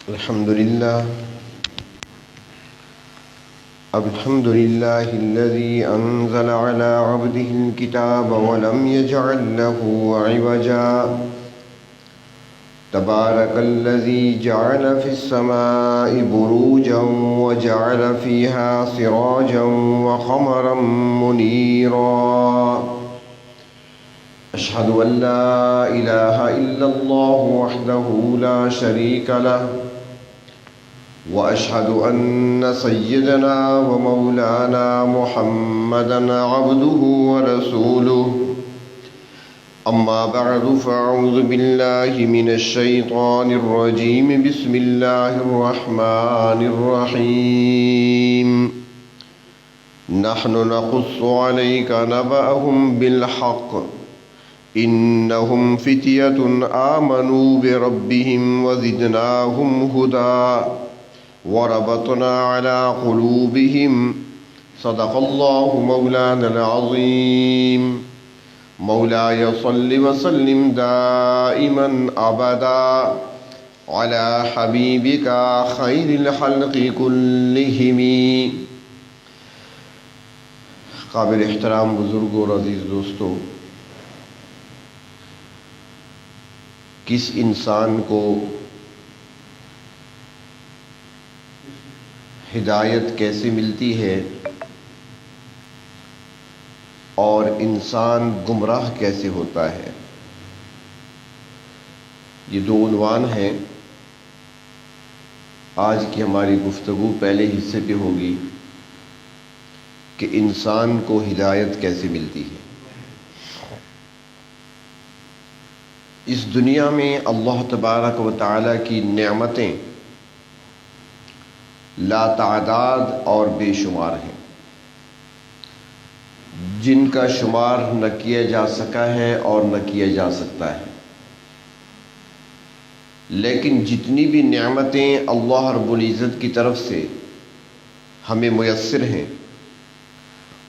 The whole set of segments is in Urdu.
الحمد لله الذي أنزل على عبده الكتاب ولم يجعل له عوجا تبارك الذي جعل في السماء بروجا وجعل فيها سراجا وقمرا منيرا أشهد أن لا إله إلا الله وحده لا شريك له وأشهد أن سيدنا ومولانا محمدًا عبده ورسوله أما بعد فأعوذ بالله من الشيطان الرجيم بسم الله الرحمن الرحيم نحن نقص عليك نبأهم بالحق إنهم فتية آمنوا بربهم وزدناهم هدى وربطنا على قلوبهم صدق الله مولانا العظيم مولاي صل وسلم دائما أبدا على حبيبك خير الخلق كلهم. قابل احترام بزرگوں اور عزیز دوستوں، کس انسان کو ہدایت کیسے ملتی ہے اور انسان گمراہ کیسے ہوتا ہے، یہ دو عنوان ہیں. آج کی ہماری گفتگو پہلے حصے پہ ہوگی کہ انسان کو ہدایت کیسے ملتی ہے. اس دنیا میں اللہ تبارک و تعالیٰ کی نعمتیں لا تعداد اور بے شمار ہیں، جن کا شمار نہ کیا جا سکا ہے اور نہ کیا جا سکتا ہے. لیکن جتنی بھی نعمتیں اللہ رب العزت کی طرف سے ہمیں میسر ہیں،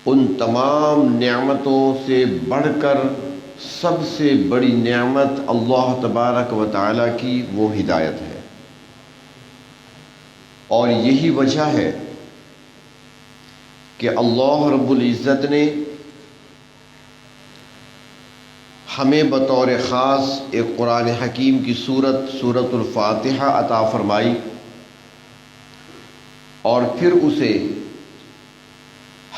ان تمام نعمتوں سے بڑھ کر سب سے بڑی نعمت اللہ تبارک و تعالیٰ کی وہ ہدایت ہے. اور یہی وجہ ہے کہ اللہ رب العزت نے ہمیں بطور خاص ایک قرآن حکیم کی سورۃ الفاتحہ عطا فرمائی، اور پھر اسے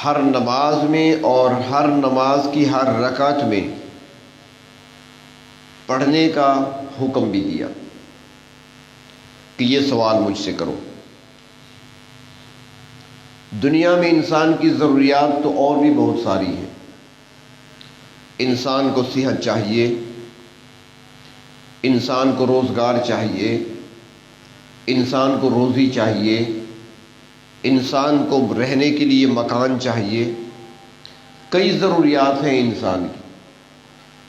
ہر نماز میں اور ہر نماز کی ہر رکعت میں پڑھنے کا حکم بھی دیا کہ یہ سوال مجھ سے کرو. دنیا میں انسان کی ضروریات تو اور بھی بہت ساری ہیں. انسان کو صحت چاہیے، انسان کو روزگار چاہیے، انسان کو روزی چاہیے، انسان کو رہنے کے لیے مکان چاہیے. کئی ضروریات ہیں انسان کی،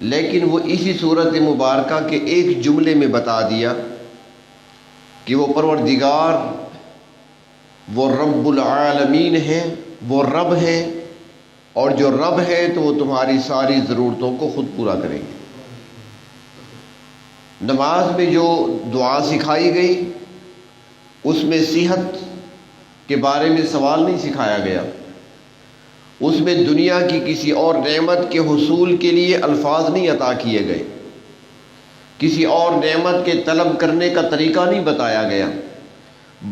لیکن وہ اسی صورت مبارکہ کے ایک جملے میں بتا دیا کہ وہ پروردگار، وہ رب العالمین ہے، وہ رب ہے، اور جو رب ہے تو وہ تمہاری ساری ضرورتوں کو خود پورا کریں گے. نماز میں جو دعا سکھائی گئی اس میں صحت کے بارے میں سوال نہیں سکھایا گیا، اس میں دنیا کی کسی اور نعمت کے حصول کے لیے الفاظ نہیں عطا کیے گئے، کسی اور نعمت کے طلب کرنے کا طریقہ نہیں بتایا گیا،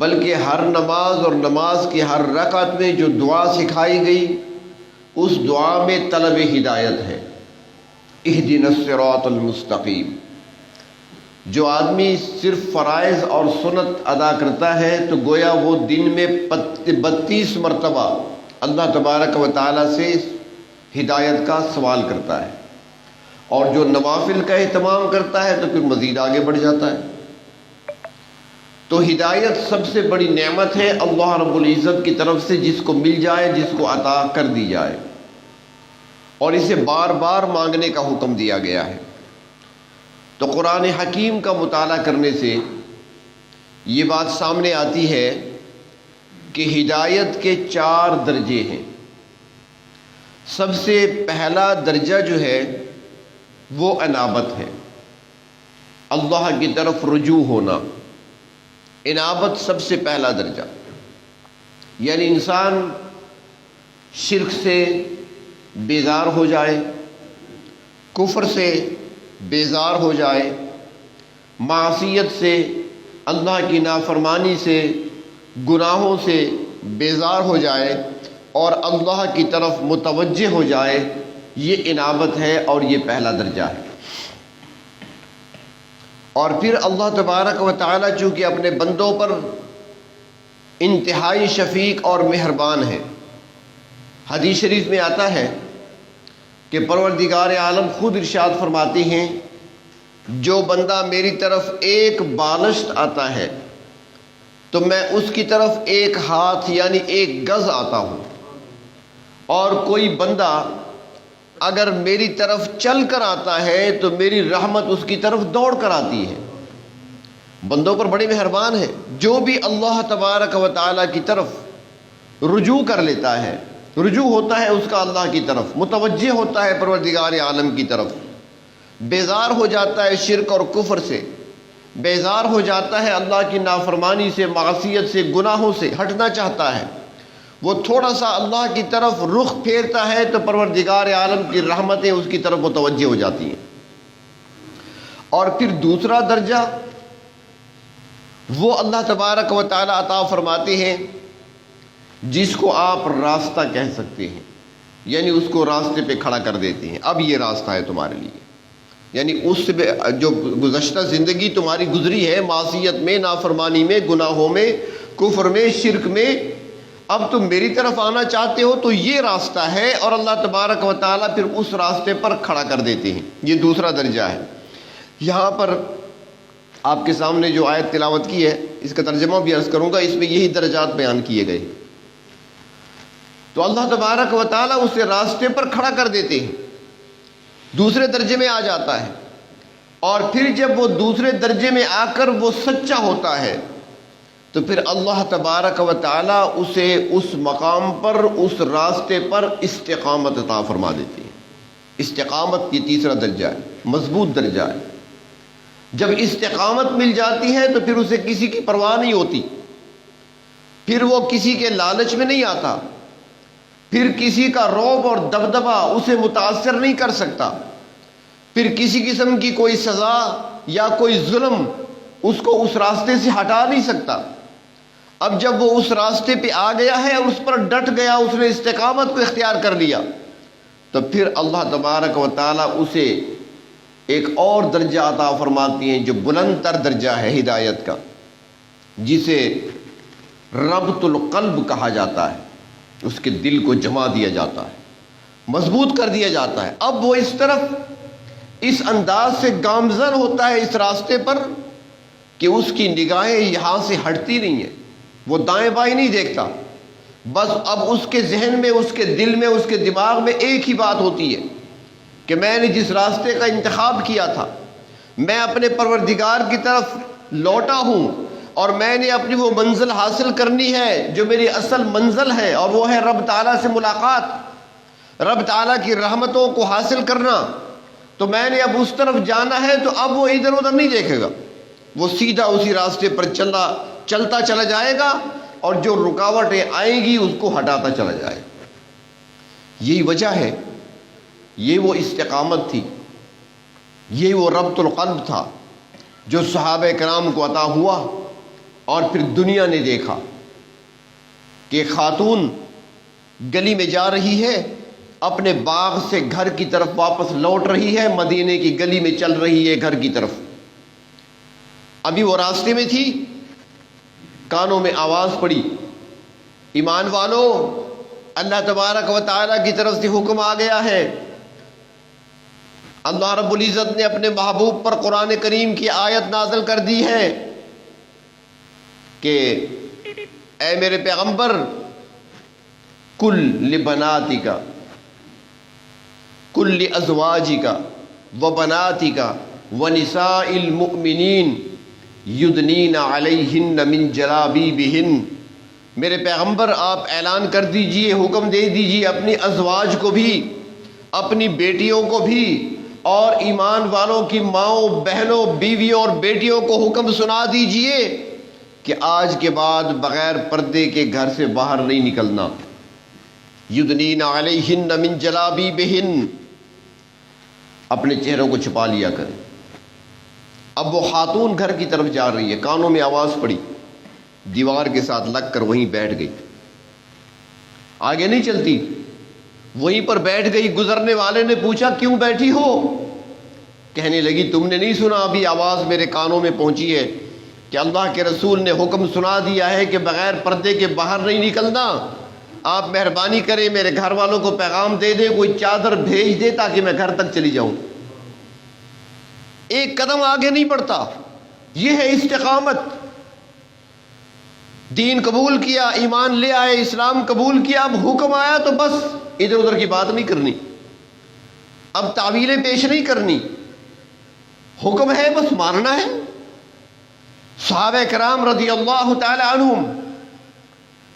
بلکہ ہر نماز اور نماز کی ہر رکعت میں جو دعا سکھائی گئی اس دعا میں طلب ہدایت ہے. اہدنا الصراط المستقیم. جو آدمی صرف فرائض اور سنت ادا کرتا ہے تو گویا وہ دن میں 32 مرتبہ اللہ تبارک و تعالیٰ سے ہدایت کا سوال کرتا ہے، اور جو نوافل کا اہتمام کرتا ہے تو پھر مزید آگے بڑھ جاتا ہے. تو ہدایت سب سے بڑی نعمت ہے اللہ رب العزت کی طرف سے، جس کو مل جائے، جس کو عطا کر دی جائے، اور اسے بار بار مانگنے کا حکم دیا گیا ہے. تو قرآن حکیم کا مطالعہ کرنے سے یہ بات سامنے آتی ہے کہ ہدایت کے 4 درجے ہیں. سب سے پہلا درجہ جو ہے وہ انابت ہے، اللہ کی طرف رجوع ہونا، انابت سب سے پہلا درجہ، یعنی انسان شرک سے بیزار ہو جائے، کفر سے بیزار ہو جائے، معصیت سے، اللہ کی نافرمانی سے، گناہوں سے بیزار ہو جائے اور اللہ کی طرف متوجہ ہو جائے، یہ انابت ہے اور یہ پہلا درجہ ہے۔ اور پھر اللہ تبارک و تعالی چونکہ اپنے بندوں پر انتہائی شفیق اور مہربان ہے، حدیث شریف میں آتا ہے کہ پروردگار عالم خود ارشاد فرماتی ہیں، جو بندہ میری طرف ایک بالشت آتا ہے تو میں اس کی طرف ایک ہاتھ یعنی ایک گز آتا ہوں، اور کوئی بندہ اگر میری طرف چل کر آتا ہے تو میری رحمت اس کی طرف دوڑ کر آتی ہے۔ بندوں پر بڑے مہربان ہے، جو بھی اللہ تبارک و تعالی کی طرف رجوع کر لیتا ہے، رجوع ہوتا ہے اس کا اللہ کی طرف، متوجہ ہوتا ہے پروردگار عالم کی طرف، بیزار ہو جاتا ہے شرک اور کفر سے، بیزار ہو جاتا ہے اللہ کی نافرمانی سے، معصیت سے، گناہوں سے، ہٹنا چاہتا ہے، وہ تھوڑا سا اللہ کی طرف رخ پھیرتا ہے تو پروردگار عالم کی رحمتیں اس کی طرف متوجہ ہو جاتی ہیں۔ اور پھر دوسرا درجہ وہ اللہ تبارک و تعالی عطا فرماتے ہیں جس کو آپ راستہ کہہ سکتے ہیں، یعنی اس کو راستے پہ کھڑا کر دیتے ہیں، اب یہ راستہ ہے تمہارے لیے، یعنی اس سے جو گزشتہ زندگی تمہاری گزری ہے معصیت میں، نافرمانی میں، گناہوں میں، کفر میں، شرک میں، اب تم میری طرف آنا چاہتے ہو تو یہ راستہ ہے، اور اللہ تبارک و تعالیٰ پھر اس راستے پر کھڑا کر دیتے ہیں۔ یہ دوسرا درجہ ہے۔ یہاں پر آپ کے سامنے جو آیت تلاوت کی ہے اس کا ترجمہ بھی عرض کروں گا، اس میں یہی درجات بیان کیے گئے، تو اللہ تبارک و تعالیٰ اسے راستے پر کھڑا کر دیتے ہیں، دوسرے درجے میں آ جاتا ہے، اور پھر جب وہ دوسرے درجے میں آ کر وہ سچا ہوتا ہے تو پھر اللہ تبارک و تعالیٰ اسے اس مقام پر، اس راستے پر استقامت عطا فرما دیتی ہے۔ استقامت یہ تیسرا درجہ ہے، مضبوط درجہ ہے۔ جب استقامت مل جاتی ہے تو پھر اسے کسی کی پرواہ نہیں ہوتی، پھر وہ کسی کے لالچ میں نہیں آتا، پھر کسی کا رعب اور دبدبہ اسے متاثر نہیں کر سکتا، پھر کسی قسم کی کوئی سزا یا کوئی ظلم اس کو اس راستے سے ہٹا نہیں سکتا۔ اب جب وہ اس راستے پہ آ گیا ہے اور اس پر ڈٹ گیا، اس نے استقامت کو اختیار کر لیا، تو پھر اللہ تبارک و تعالیٰ اسے ایک اور درجہ عطا فرماتی ہیں جو بلند تر درجہ ہے ہدایت کا، جسے ربط القلب کہا جاتا ہے۔ اس کے دل کو جما دیا جاتا ہے، مضبوط کر دیا جاتا ہے۔ اب وہ اس طرف اس انداز سے گامزن ہوتا ہے اس راستے پر کہ اس کی نگاہیں یہاں سے ہٹتی نہیں ہیں، وہ دائیں بائیں نہیں دیکھتا، بس اب اس کے ذہن میں، اس کے دل میں، اس کے دماغ میں ایک ہی بات ہوتی ہے کہ میں نے جس راستے کا انتخاب کیا تھا، میں اپنے پروردگار کی طرف لوٹا ہوں، اور میں نے اپنی وہ منزل حاصل کرنی ہے جو میری اصل منزل ہے، اور وہ ہے رب تعالیٰ سے ملاقات، رب تعالیٰ کی رحمتوں کو حاصل کرنا۔ تو میں نے اب اس طرف جانا ہے، تو اب وہ ادھر ادھر نہیں دیکھے گا، وہ سیدھا اسی راستے پر چلتا چلا جائے گا، اور جو رکاوٹیں آئیں گی اس کو ہٹاتا چلا جائے گا۔ یہی وجہ ہے، یہ وہ استقامت تھی، یہ وہ ربط القلب تھا جو صحابہ کرام کو عطا ہوا، اور پھر دنیا نے دیکھا کہ خاتون گلی میں جا رہی ہے، اپنے باغ سے گھر کی طرف واپس لوٹ رہی ہے، مدینے کی گلی میں چل رہی ہے گھر کی طرف۔ ابھی وہ راستے میں تھی، کانوں میں آواز پڑی، ایمان والو، اللہ تبارک و تعالیٰ کی طرف سے حکم آ گیا ہے۔ اللہ رب العزت نے اپنے محبوب پر قرآن کریم کی آیت نازل کر دی ہے کہ اے میرے پیغمبر، کل لبناتک، کل لازواجک وبناتک ونساء المؤمنین یدنین علیہن من جلابیبہن۔ میرے پیغمبر آپ اعلان کر دیجئے، حکم دے دیجئے اپنی ازواج کو بھی، اپنی بیٹیوں کو بھی، اور ایمان والوں کی ماؤں، بہنوں، بیویوں اور بیٹیوں کو حکم سنا دیجئے کہ آج کے بعد بغیر پردے کے گھر سے باہر نہیں نکلنا. یدنین علیہن من جلابیبہن، اپنے چہروں کو چھپا لیا کریں. اب وہ خاتون گھر کی طرف جا رہی ہے، کانوں میں آواز پڑی، دیوار کے ساتھ لگ کر وہیں بیٹھ گئی، آگے نہیں چلتی، وہیں پر بیٹھ گئی. گزرنے والے نے پوچھا کیوں بیٹھی ہو؟ کہنے لگی تم نے نہیں سنا ابھی آواز میرے کانوں میں پہنچی ہے کہ اللہ کے رسول نے حکم سنا دیا ہے کہ بغیر پردے کے باہر نہیں نکلنا. آپ مہربانی کریں میرے گھر والوں کو پیغام دے دیں، کوئی چادر بھیج دے تاکہ میں گھر تک چلی جاؤں. ایک قدم آگے نہیں بڑھتا. یہ ہے استقامت. دین قبول کیا، ایمان لے آئے، اسلام قبول کیا، اب حکم آیا تو بس ادھر ادھر کی بات نہیں کرنی، اب تعویلیں پیش نہیں کرنی. حکم ہے بس ماننا ہے. صحابہ کرام رضی اللہ تعالی عنہم،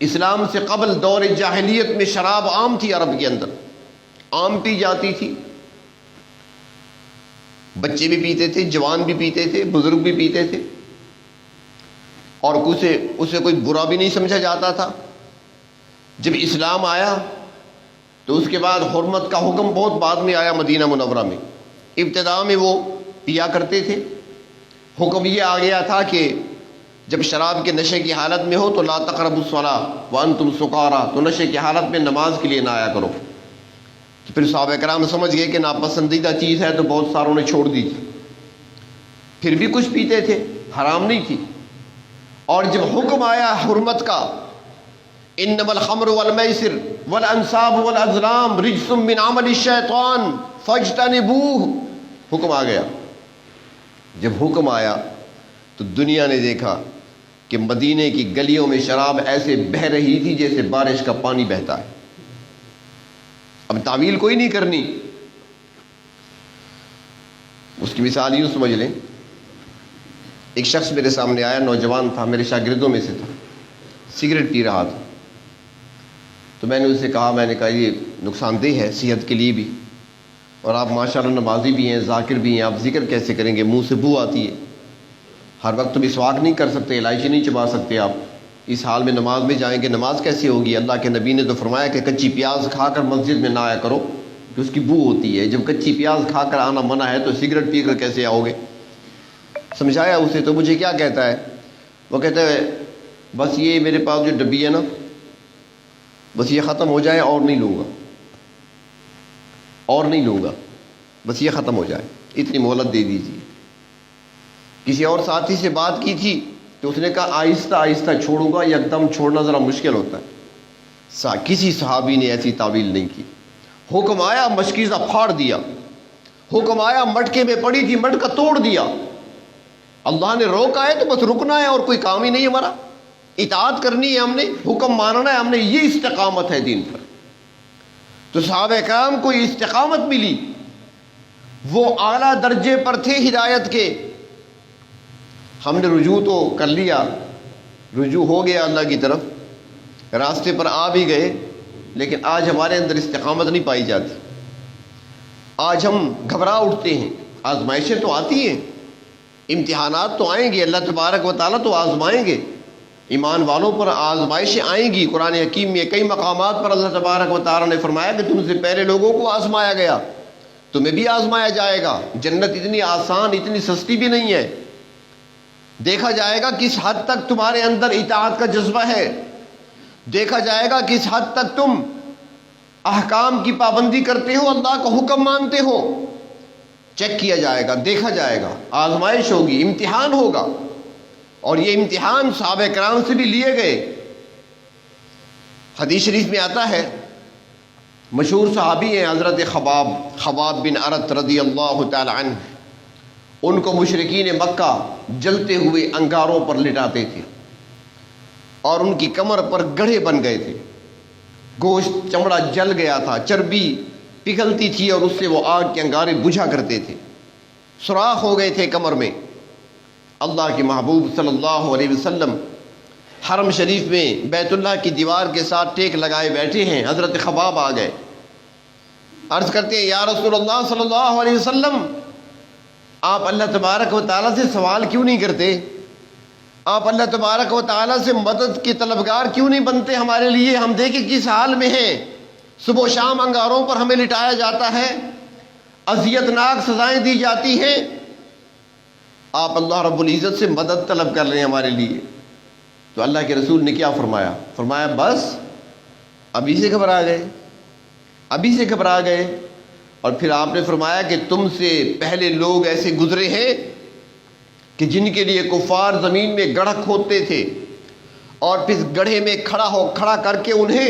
اسلام سے قبل دور جاہلیت میں شراب عام تھی، عرب کے اندر عام پی جاتی تھی. بچے بھی پیتے تھے، جوان بھی پیتے تھے، بزرگ بھی پیتے تھے، اور اسے کوئی برا بھی نہیں سمجھا جاتا تھا. جب اسلام آیا تو اس کے بعد حرمت کا حکم بہت بعد میں آیا مدینہ منورہ میں. ابتدا میں وہ پیا کرتے تھے. حکم یہ آ گیا تھا کہ جب شراب کے نشے کی حالت میں ہو تو لا تقربوا الصلاۃ وانتم سکارا، تو نشے کی حالت میں نماز کے لیے نہ آیا کرو. تو پھر صحابہ کرام سمجھ گئے کہ ناپسندیدہ چیز ہے تو بہت ساروں نے چھوڑ دی تھی. پھر بھی کچھ پیتے تھے، حرام نہیں تھی. اور جب حکم آیا حرمت کا، انما الخمر والمیسر والانصاب والازلام رجس من عمل الشیطان فاجتنبوہ، حکم آ گیا. جب حکم آیا تو دنیا نے دیکھا کہ مدینے کی گلیوں میں شراب ایسے بہہ رہی تھی جیسے بارش کا پانی بہتا ہے. اب تعویل کوئی نہیں کرنی. اس کی مثال یوں سمجھ لیں، ایک شخص میرے سامنے آیا، نوجوان تھا، میرے شاگردوں میں سے تھا، سگریٹ پی رہا تھا. تو میں نے اسے کہا، میں نے کہا یہ نقصان دہ ہے صحت کے لیے بھی، اور آپ ماشاءاللہ نمازی بھی ہیں، ذاکر بھی ہیں، آپ ذکر کیسے کریں گے؟ منہ سے بو آتی ہے، ہر وقت مسواک نہیں کر سکتے، الائچی نہیں چبا سکتے، آپ اس حال میں نماز میں جائیں گے، نماز کیسے ہوگی؟ اللہ کے نبی نے تو فرمایا کہ کچی پیاز کھا کر مسجد میں نہ آیا کرو کہ اس کی بو ہوتی ہے. جب کچی پیاز کھا کر آنا منع ہے تو سگریٹ پی کر کیسے آؤ گے؟ سمجھایا اسے. تو مجھے کیا کہتا ہے؟ وہ کہتا ہے بس یہ میرے پاس جو ڈبی ہے نا، بس یہ ختم ہو جائے اور نہیں لوں گا، اور نہیں لوں گا، بس یہ ختم ہو جائے، اتنی مہلت دے دیجیے. کسی اور ساتھی سے بات کی تھی تو اس نے کہا آہستہ آہستہ چھوڑوں گا، یکدم چھوڑنا ذرا مشکل ہوتا ہے. کسی صحابی نے ایسی تعویل نہیں کی. حکم آیا مشکیزہ پھاڑ دیا، حکم آیا مٹکے میں پڑی تھی مٹکا توڑ دیا. اللہ نے روکا ہے تو بس رکنا ہے، اور کوئی کام ہی نہیں ہمارا. اطاعت کرنی ہے ہم نے، حکم ماننا ہے ہم نے، یہ استقامت ہے دین پر. تو صحابہ کرام کو یہ استقامت ملی، وہ اعلیٰ درجے پر تھے ہدایت کے. ہم نے رجوع تو کر لیا، رجوع ہو گیا اللہ کی طرف، راستے پر آ بھی گئے، لیکن آج ہمارے اندر استقامت نہیں پائی جاتی. آج ہم گھبرا اٹھتے ہیں. آزمائشیں تو آتی ہیں، امتحانات تو آئیں گے، اللہ تبارک و تعالیٰ تو آزمائیں گے. ایمان والوں پر آزمائشیں آئیں گی. قرآن حکیم میں کئی مقامات پر اللہ تبارک و تعالیٰ نے فرمایا کہ تم سے پہلے لوگوں کو آزمایا گیا، تمہیں بھی آزمایا جائے گا. جنت اتنی آسان، اتنی سستی بھی نہیں ہے. دیکھا جائے گا کس حد تک تمہارے اندر اطاعت کا جذبہ ہے، دیکھا جائے گا کس حد تک تم احکام کی پابندی کرتے ہو، اللہ کا حکم مانتے ہو. چیک کیا جائے گا، دیکھا جائے گا، آزمائش ہوگی، امتحان ہوگا. اور یہ امتحان صحابہ کرام سے بھی لیے گئے. حدیث شریف میں آتا ہے، مشہور صحابی ہیں حضرت خباب بن ارت رضی اللہ تعالی عنہ. ان کو مشرکین مکہ جلتے ہوئے انگاروں پر لٹاتے تھے اور ان کی کمر پر گڑھے بن گئے تھے. گوشت چمڑا جل گیا تھا، چربی پگھلتی تھی اور اس سے وہ آگ کے انگارے بجھا کرتے تھے. سوراخ ہو گئے تھے کمر میں. اللہ کے محبوب صلی اللہ علیہ وسلم حرم شریف میں بیت اللہ کی دیوار کے ساتھ ٹیک لگائے بیٹھے ہیں. حضرت خباب آ گئے، عرض کرتے ہیں یا رسول اللہ صلی اللہ علیہ وسلم، آپ اللہ تبارک و تعالیٰ سے سوال کیوں نہیں کرتے؟ آپ اللہ تبارک و تعالیٰ سے مدد کے طلبگار کیوں نہیں بنتے ہمارے لیے؟ ہم دیکھیں کس حال میں ہیں، صبح و شام انگاروں پر ہمیں لٹایا جاتا ہے، اذیت ناک سزائیں دی جاتی ہیں، آپ اللہ رب العزت سے مدد طلب کر رہے ہیں ہمارے لیے۔ تو اللہ کے رسول نے کیا فرمایا؟ فرمایا بس ابھی سے گھبرا گئے، ابھی سے گھبرا گئے۔ اور پھر آپ نے فرمایا کہ تم سے پہلے لوگ ایسے گزرے ہیں کہ جن کے لیے کفار زمین میں گڑھا کھودتے تھے اور پھر گڑھے میں کھڑا کر کے انہیں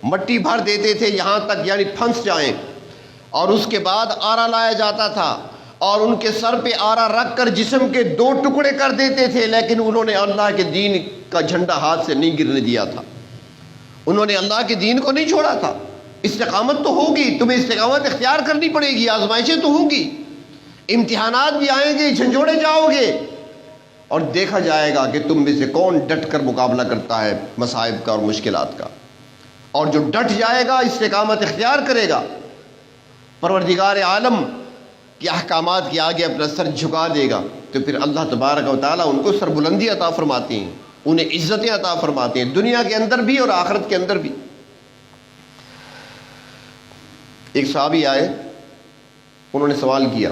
مٹی بھر دیتے تھے یہاں تک یعنی پھنس جائیں، اور اس کے بعد آرا لایا جاتا تھا اور ان کے سر پہ آرا رکھ کر جسم کے 2 ٹکڑے کر دیتے تھے، لیکن انہوں نے اللہ کے دین کا جھنڈا ہاتھ سے نہیں گرنے دیا تھا، انہوں نے اللہ کے دین کو نہیں چھوڑا تھا۔ استقامت تو ہوگی، تمہیں استقامت اختیار کرنی پڑے گی، آزمائشیں تو ہوں گی، امتحانات بھی آئیں گے، جھنجھوڑے جاؤ گے، اور دیکھا جائے گا کہ تم میں سے کون ڈٹ کر مقابلہ کرتا ہے مصائب کا اور مشکلات کا، اور جو ڈٹ جائے گا استقامت اختیار کرے گا پروردگار عالم کے احکامات کے آگے اپنا سر جھکا دے گا، تو پھر اللہ تبارک و تعالیٰ ان کو سربلندی عطا فرماتی ہیں، انہیں عزتیں عطا فرماتے ہیں، دنیا کے اندر بھی اور آخرت کے اندر بھی۔ ایک صحابی آئے، انہوں نے سوال کیا،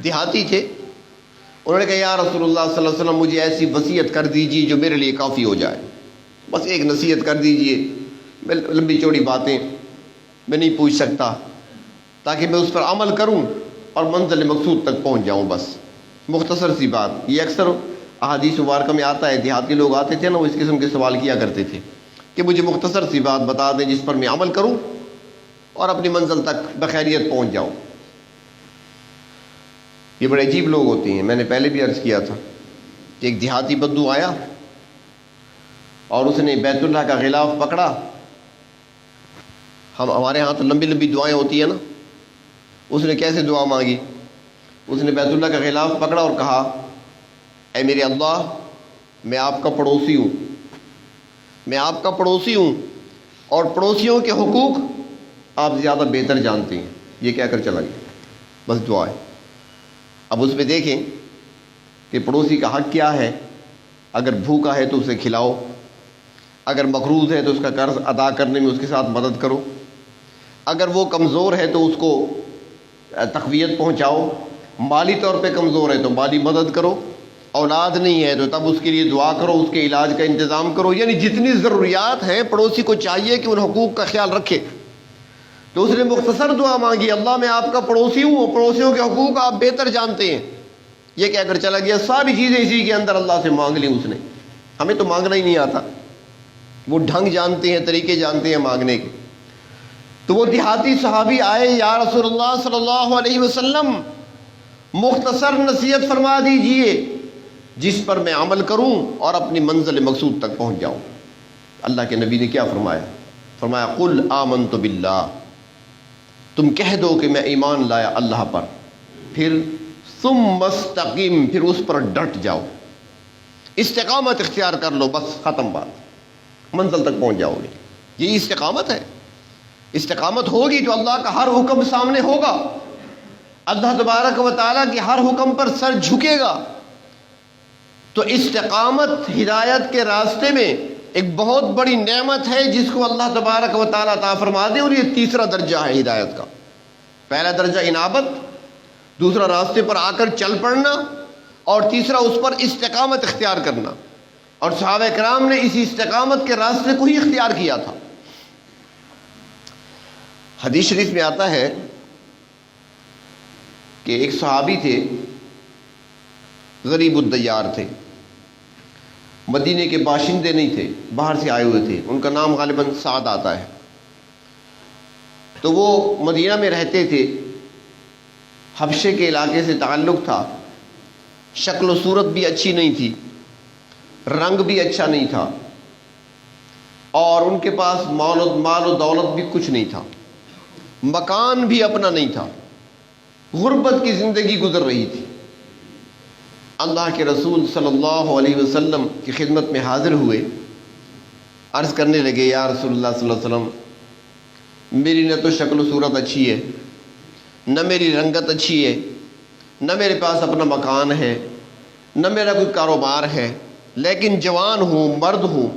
دیہاتی تھے، انہوں نے کہا یا رسول اللہ صلی اللہ علیہ وسلم مجھے ایسی وصیت کر دیجیے جو میرے لیے کافی ہو جائے، بس ایک نصیحت کر دیجیے، میں لمبی چوڑی باتیں میں نہیں پوچھ سکتا، تاکہ میں اس پر عمل کروں اور منزل مقصود تک پہنچ جاؤں، بس مختصر سی بات۔ یہ اکثر احادیث مبارکہ میں آتا ہے، دیہاتی لوگ آتے تھے نا، وہ اس قسم کے سوال کیا کرتے تھے کہ مجھے مختصر سی بات بتا دیں جس پر میں عمل کروں اور اپنی منزل تک بخیریت پہنچ جاؤں۔ یہ بڑے عجیب لوگ ہوتے ہیں، میں نے پہلے بھی عرض کیا تھا کہ ایک دیہاتی بدو آیا اور اس نے بیت اللہ کا غلاف پکڑا، ہمارے ہاں تو لمبی لمبی دعائیں ہوتی ہیں نا، اس نے کیسے دعا مانگی؟ اس نے بیت اللہ کا غلاف پکڑا اور کہا اے میرے اللہ، میں آپ کا پڑوسی ہوں، میں آپ کا پڑوسی ہوں، اور پڑوسیوں کے حقوق آپ زیادہ بہتر جانتے ہیں۔ یہ کہہ کر چلا گیا، بس دعا ہے۔ اب اس میں دیکھیں کہ پڑوسی کا حق کیا ہے، اگر بھوکا ہے تو اسے کھلاؤ، اگر مقروض ہے تو اس کا قرض ادا کرنے میں اس کے ساتھ مدد کرو، اگر وہ کمزور ہے تو اس کو تقویت پہنچاؤ، مالی طور پہ کمزور ہے تو مالی مدد کرو، اولاد نہیں ہے تو تب اس کے لیے دعا کرو، اس کے علاج کا انتظام کرو، یعنی جتنی ضروریات ہیں پڑوسی کو چاہیے کہ ان حقوق کا خیال رکھے۔ تو اس نے مختصر دعا مانگی، اللہ میں آپ کا پڑوسی ہوں، پڑوسیوں کے حقوق آپ بہتر جانتے ہیں، یہ کہہ کر چلا گیا۔ ساری چیزیں اسی کے اندر اللہ سے مانگ لیں اس نے، ہمیں تو مانگنا ہی نہیں آتا، وہ ڈھنگ جانتے ہیں، طریقے جانتے ہیں مانگنے کے۔ تو وہ دیہاتی صحابی آئے، یا رسول اللہ صلی اللہ علیہ وسلم مختصر نصیحت فرما دیجئے جس پر میں عمل کروں اور اپنی منزل مقصود تک پہنچ جاؤں۔ اللہ کے نبی نے کیا فرمایا؟ فرمایا قل آمنت باللہ، تم کہہ دو کہ میں ایمان لایا اللہ پر، پھر ثم استقم، پھر اس پر ڈٹ جاؤ، استقامت اختیار کر لو، بس ختم بات، منزل تک پہنچ جاؤ گے۔ یہی استقامت ہے۔ استقامت ہوگی تو اللہ کا ہر حکم سامنے ہوگا، اللہ تبارک و تعالیٰ کے ہر حکم پر سر جھکے گا۔ تو استقامت ہدایت کے راستے میں ایک بہت بڑی نعمت ہے جس کو اللہ تبارک و تعالیٰ عطا فرما دے، اور یہ تیسرا درجہ ہے ہدایت کا۔ پہلا درجہ انابت، دوسرا راستے پر آ کر چل پڑنا، اور تیسرا اس پر استقامت اختیار کرنا، اور صحابہ کرام نے اسی استقامت کے راستے کو ہی اختیار کیا تھا۔ حدیث شریف میں آتا ہے کہ ایک صحابی تھے، غریب الدیار تھے، مدینے کے باشندے نہیں تھے، باہر سے آئے ہوئے تھے، ان کا نام غالباً سعد آتا ہے۔ تو وہ مدینہ میں رہتے تھے، حبشے کے علاقے سے تعلق تھا، شکل و صورت بھی اچھی نہیں تھی، رنگ بھی اچھا نہیں تھا، اور ان کے پاس مال و دولت بھی کچھ نہیں تھا، مکان بھی اپنا نہیں تھا، غربت کی زندگی گزر رہی تھی۔ اللہ کے رسول صلی اللہ علیہ وسلم کی خدمت میں حاضر ہوئے، عرض کرنے لگے یا رسول اللہ صلی اللہ علیہ وسلم، میری نہ تو شکل و صورت اچھی ہے، نہ میری رنگت اچھی ہے، نہ میرے پاس اپنا مکان ہے، نہ میرا کوئی کاروبار ہے، لیکن جوان ہوں، مرد ہوں،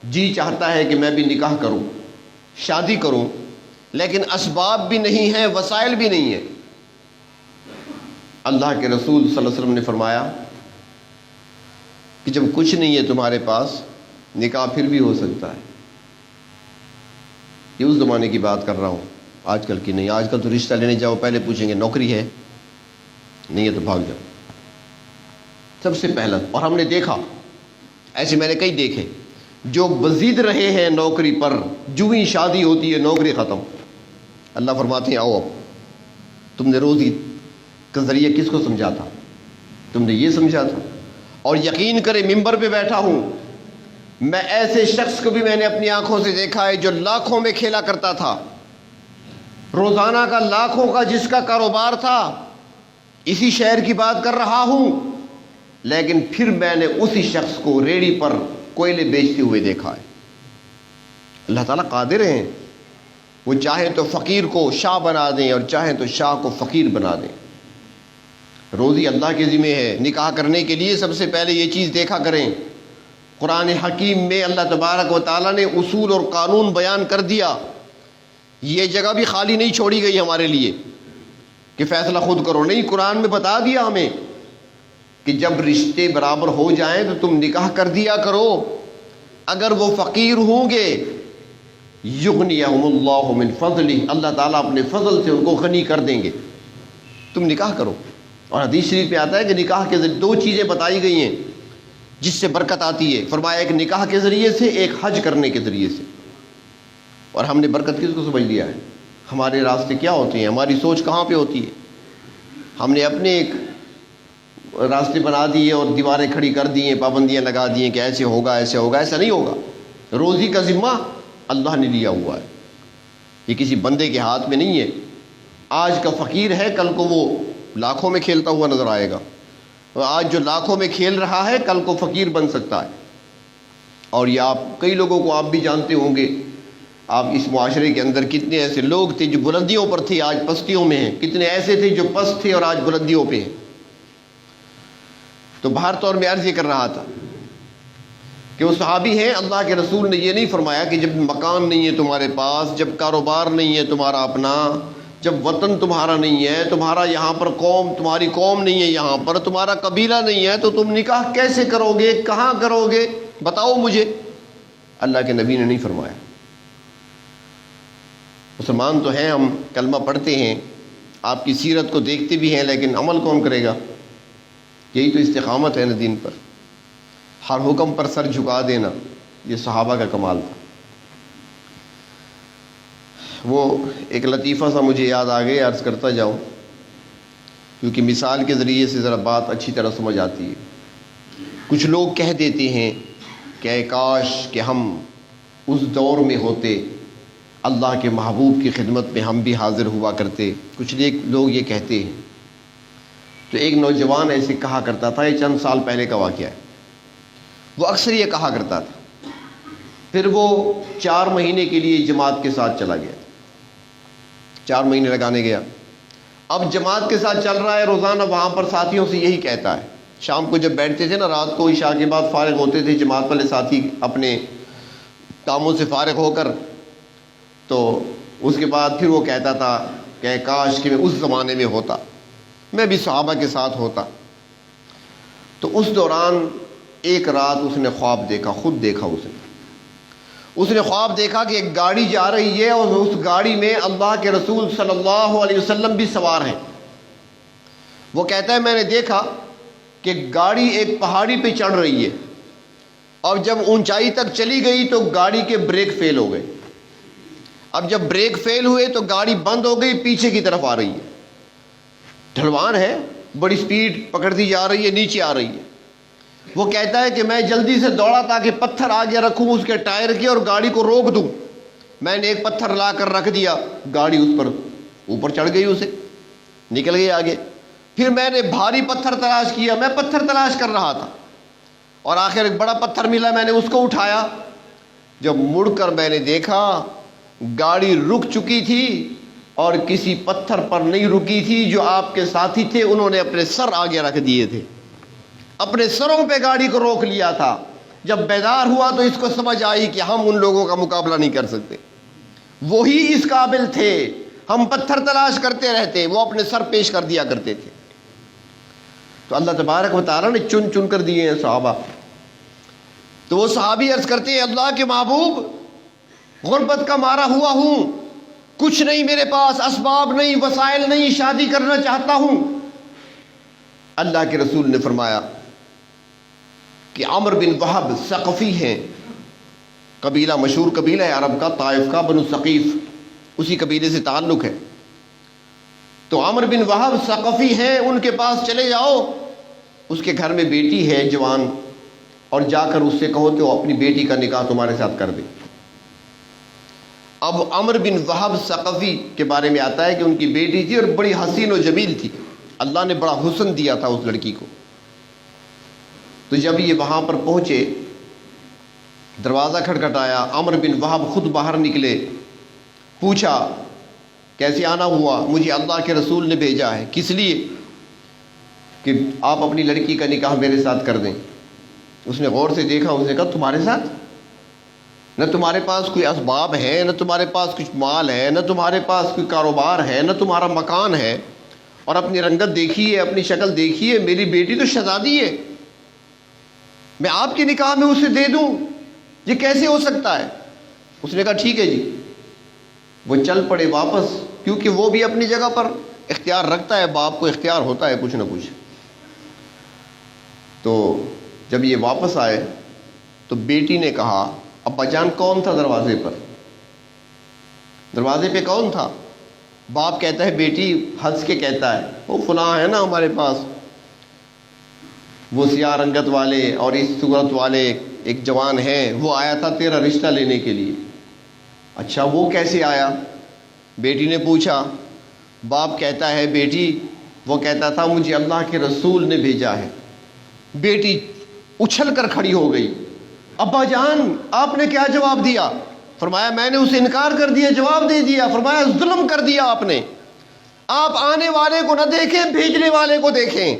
جی چاہتا ہے کہ میں بھی نکاح کروں، شادی کروں، لیکن اسباب بھی نہیں ہیں، وسائل بھی نہیں ہیں۔ اللہ کے رسول صلی اللہ علیہ وسلم نے فرمایا کہ جب کچھ نہیں ہے تمہارے پاس، نکاح پھر بھی ہو سکتا ہے۔ یہ اس زمانے کی بات کر رہا ہوں، آج کل کی نہیں۔ آج کل تو رشتہ لینے جاؤ پہلے پوچھیں گے نوکری ہے، نہیں ہے تو بھاگ جاؤ، سب سے پہلا۔ اور ہم نے دیکھا، ایسے میں نے کئی دیکھے جو بزید رہے ہیں نوکری پر، جو ہی شادی ہوتی ہے نوکری ختم۔ اللہ فرماتے ہیں آؤ، اب تم نے روزی کا ذریعہ کس کو سمجھا تھا؟ تم نے یہ سمجھا تھا۔ اور یقین کرے ممبر پہ بیٹھا ہوں میں، ایسے شخص کو بھی میں نے اپنی آنکھوں سے دیکھا ہے جو لاکھوں میں کھیلا کرتا تھا، روزانہ کا لاکھوں کا جس کا کاروبار تھا۔ اسی شہر کی بات کر رہا ہوں، لیکن پھر میں نے اسی شخص کو ریڑھی پر کوئلے بیچتے ہوئے دیکھا ہے۔ اللہ تعالیٰ قادر ہیں، وہ چاہیں تو فقیر کو شاہ بنا دیں اور چاہیں تو شاہ کو فقیر بنا دیں۔ روزی اللہ کے ذمہ ہے۔ نکاح کرنے کے لیے سب سے پہلے یہ چیز دیکھا کریں، قرآن حکیم میں اللہ تبارک و تعالیٰ نے اصول اور قانون بیان کر دیا۔ یہ جگہ بھی خالی نہیں چھوڑی گئی ہمارے لیے کہ فیصلہ خود کرو، نہیں، قرآن میں بتا دیا ہمیں کہ جب رشتے برابر ہو جائیں تو تم نکاح کر دیا کرو۔ اگر وہ فقیر ہوں گے، یغنیہم اللہ من فضلہ، اللہ تعالیٰ اپنے فضل سے ان کو غنی کر دیں گے، تم نکاح کرو۔ اور حدیث شریف میں آتا ہے کہ نکاح کے ذریعے دو چیزیں بتائی گئی ہیں جس سے برکت آتی ہے، فرمایا ایک نکاح کے ذریعے سے، ایک حج کرنے کے ذریعے سے۔ اور ہم نے برکت کس کو سمجھ لیا ہے؟ ہمارے راستے کیا ہوتے ہیں، ہماری سوچ کہاں پہ ہوتی ہے؟ ہم نے اپنے ایک راستے بنا دیے اور دیواریں کھڑی کر دی ہیں، پابندیاں لگا دی ہیں کہ ایسے ہوگا ایسے ہوگا۔ ایسا نہیں ہوگا۔ روزی کا ذمہ اللہ نے لیا ہوا ہے، یہ کسی بندے کے ہاتھ میں نہیں ہے۔ آج کا فقیر ہے، کل کو وہ لاکھوں میں کھیلتا ہوا نظر آئے گا، اور آج جو لاکھوں میں کھیل رہا ہے کل کو فقیر بن سکتا ہے۔ اور یہ آپ کئی لوگوں کو آپ بھی جانتے ہوں گے، آپ اس معاشرے کے اندر کتنے ایسے لوگ تھے جو بلندیوں پر تھے، آج پستیوں میں ہیں، کتنے ایسے تھے جو پست تھے اور آج بلندیوں پہ ہیں۔ تو باہر طور میں عرض یہ کر رہا تھا کہ وہ صحابی ہیں، اللہ کے رسول نے یہ نہیں فرمایا کہ جب مکان نہیں ہے تمہارے پاس، جب کاروبار نہیں ہے تمہارا اپنا، جب وطن تمہارا نہیں ہے، تمہارا یہاں پر قوم، تمہاری قوم نہیں ہے یہاں پر، تمہارا قبیلہ نہیں ہے، تو تم نکاح کیسے کرو گے، کہاں کرو گے، بتاؤ مجھے۔ اللہ کے نبی نے نہیں فرمایا۔ مسلمان تو ہیں ہم، کلمہ پڑھتے ہیں، آپ کی سیرت کو دیکھتے بھی ہیں، لیکن عمل کون کرے گا؟ یہی تو استقامت ہے نا دین پر، ہر حکم پر سر جھکا دینا، یہ صحابہ کا کمال تھا۔ وہ ایک لطیفہ سا مجھے یاد آ گیا، عرض کرتا جاؤں، کیونکہ مثال کے ذریعے سے ذرا بات اچھی طرح سمجھ آتی ہے۔ کچھ لوگ کہہ دیتے ہیں کہ اے کاش کہ ہم اس دور میں ہوتے، اللہ کے محبوب کی خدمت میں ہم بھی حاضر ہوا کرتے۔ کچھ لوگ یہ کہتے ہیں۔ تو ایک نوجوان ایسے کہا کرتا تھا، یہ چند سال پہلے کا واقعہ ہے، وہ اکثر یہ کہا کرتا تھا۔ پھر وہ 4 مہینے کے لیے جماعت کے ساتھ چلا گیا، 4 مہینے لگانے گیا۔ اب جماعت کے ساتھ چل رہا ہے، روزانہ وہاں پر ساتھیوں سے یہی کہتا ہے۔ شام کو جب بیٹھتے تھے نا، رات کو عشاء کے بعد فارغ ہوتے تھے، جماعت والے ساتھی اپنے کاموں سے فارغ ہو کر، تو اس کے بعد پھر وہ کہتا تھا کہ کاش کہ میں اس زمانے میں ہوتا، میں بھی صحابہ کے ساتھ ہوتا۔ تو اس دوران ایک رات اس نے خواب دیکھا، خود دیکھا اس نے خواب دیکھا کہ ایک گاڑی جا رہی ہے اور اس گاڑی میں اللہ کے رسول صلی اللہ علیہ وسلم بھی سوار ہیں۔ وہ کہتا ہے میں نے دیکھا کہ گاڑی ایک پہاڑی پہ چڑھ رہی ہے، اور جب اونچائی تک چلی گئی تو گاڑی کے بریک فیل ہو گئے۔ اب جب بریک فیل ہوئے تو گاڑی بند ہو گئی، پیچھے کی طرف آ رہی ہے، ڈھلوان ہے، بڑی سپیڈ پکڑتی جا رہی ہے، نیچے آ رہی ہے۔ وہ کہتا ہے کہ میں جلدی سے دوڑا تاکہ پتھر آگے رکھوں اس کے ٹائر کے اور گاڑی کو روک دوں۔ میں نے ایک پتھر لا کر رکھ دیا، گاڑی اس پر اوپر چڑھ گئی، اسے نکل گئی آگے۔ پھر میں نے بھاری پتھر تلاش کیا، میں پتھر تلاش کر رہا تھا، اور آخر ایک بڑا پتھر ملا، میں نے اس کو اٹھایا۔ جب مڑ کر میں نے دیکھا گاڑی رک چکی تھی اور کسی پتھر پر نہیں رکی تھی، جو آپ کے ساتھی تھے انہوں نے اپنے سر آگے رکھ دیے تھے۔ اپنے سروں پہ گاڑی کو روک لیا تھا. جب بیدار ہوا تو اس کو سمجھ آئی کہ ہم ان لوگوں کا مقابلہ نہیں کر سکتے، وہی اس قابل تھے. ہم پتھر تلاش کرتے رہتے، وہ اپنے سر پیش کر دیا کرتے تھے. تو اللہ تبارک و تعالیٰ نے چن چن کر دیے ہیں صحابہ. تو وہ صحابی عرض کرتے ہیں اللہ کے محبوب، غربت کا مارا ہوا ہوں، کچھ نہیں میرے پاس، اسباب نہیں، وسائل نہیں، شادی کرنا چاہتا ہوں. اللہ کے رسول نے فرمایا کہ عمر بن وہب ثقفی ہیں، قبیلہ مشہور قبیلہ ہے عرب کا، طائف کا، بنو ثقیف، اسی قبیلے سے تعلق ہے. تو عمر بن وہب ثقفی ہیں، ان کے پاس چلے جاؤ، اس کے گھر میں بیٹی ہے جوان، اور جا کر اس سے کہو کہ وہ اپنی بیٹی کا نکاح تمہارے ساتھ کر دے. اب عمر بن وہب ثقفی کے بارے میں آتا ہے کہ ان کی بیٹی تھی اور بڑی حسین و جمیل تھی، اللہ نے بڑا حسن دیا تھا اس لڑکی کو. تو جب یہ وہاں پر پہنچے، دروازہ کھٹکھٹایا، عمر بن وہب خود باہر نکلے، پوچھا کیسے آنا ہوا؟ مجھے اللہ کے رسول نے بھیجا ہے. کس لیے؟ کہ آپ اپنی لڑکی کا نکاح میرے ساتھ کر دیں. اس نے غور سے دیکھا، اس نے کہا تمہارے ساتھ؟ نہ تمہارے پاس کوئی اسباب ہے، نہ تمہارے پاس کچھ مال ہے، نہ تمہارے پاس کوئی کاروبار ہے، نہ تمہارا مکان ہے، اور اپنی رنگت دیکھیے، اپنی شکل دیکھیے، میری بیٹی تو شہزادی ہے، میں آپ کے نکاح میں اسے دے دوں؟ یہ کیسے ہو سکتا ہے؟ اس نے کہا ٹھیک ہے جی. وہ چل پڑے واپس، کیونکہ وہ بھی اپنی جگہ پر اختیار رکھتا ہے، باپ کو اختیار ہوتا ہے کچھ نہ کچھ. تو جب یہ واپس آئے تو بیٹی نے کہا ابا جان کون تھا دروازے پر؟ دروازے پہ کون تھا؟ باپ کہتا ہے، بیٹی ہنس کے کہتا ہے وہ فلاں ہے نا ہمارے پاس، وہ سیاہ رنگت والے اور اس صورت والے ایک جوان ہیں، وہ آیا تھا تیرا رشتہ لینے کے لیے. اچھا وہ کیسے آیا؟ بیٹی نے پوچھا. باپ کہتا ہے بیٹی وہ کہتا تھا مجھے اللہ کے رسول نے بھیجا ہے. بیٹی اچھل کر کھڑی ہو گئی. ابا جان آپ نے کیا جواب دیا؟ فرمایا میں نے اسے انکار کر دیا، جواب دے دیا. فرمایا ظلم کر دیا آپ نے. آپ آنے والے کو نہ دیکھیں، بھیجنے والے کو دیکھیں.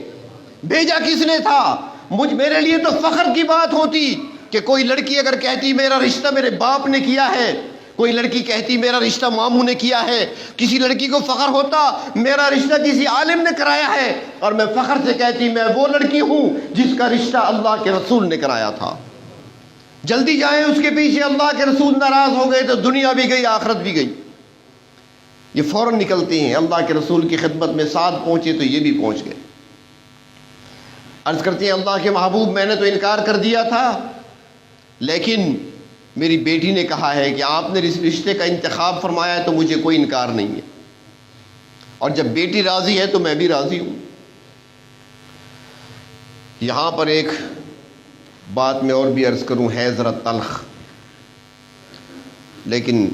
بھیجا کس نے تھا؟ میرے لیے تو فخر کی بات ہوتی کہ کوئی لڑکی اگر کہتی میرا رشتہ میرے باپ نے کیا ہے، کوئی لڑکی کہتی میرا رشتہ ماموں نے کیا ہے، کسی لڑکی کو فخر ہوتا میرا رشتہ کسی عالم نے کرایا ہے، اور میں فخر سے کہتی میں وہ لڑکی ہوں جس کا رشتہ اللہ کے رسول نے کرایا تھا. جلدی جائیں اس کے پیچھے، اللہ کے رسول ناراض ہو گئے تو دنیا بھی گئی آخرت بھی گئی. یہ فوراً نکلتے ہیں اللہ کے رسول کی خدمت میں، ساتھ پہنچے تو یہ بھی پہنچ گئے. عرض کرتے ہیں اللہ کے محبوب میں نے تو انکار کر دیا تھا، لیکن میری بیٹی نے کہا ہے کہ آپ نے رشتے کا انتخاب فرمایا ہے تو مجھے کوئی انکار نہیں ہے، اور جب بیٹی راضی ہے تو میں بھی راضی ہوں. یہاں پر ایک بات میں اور بھی عرض کروں، ہے ذرا تلخ، لیکن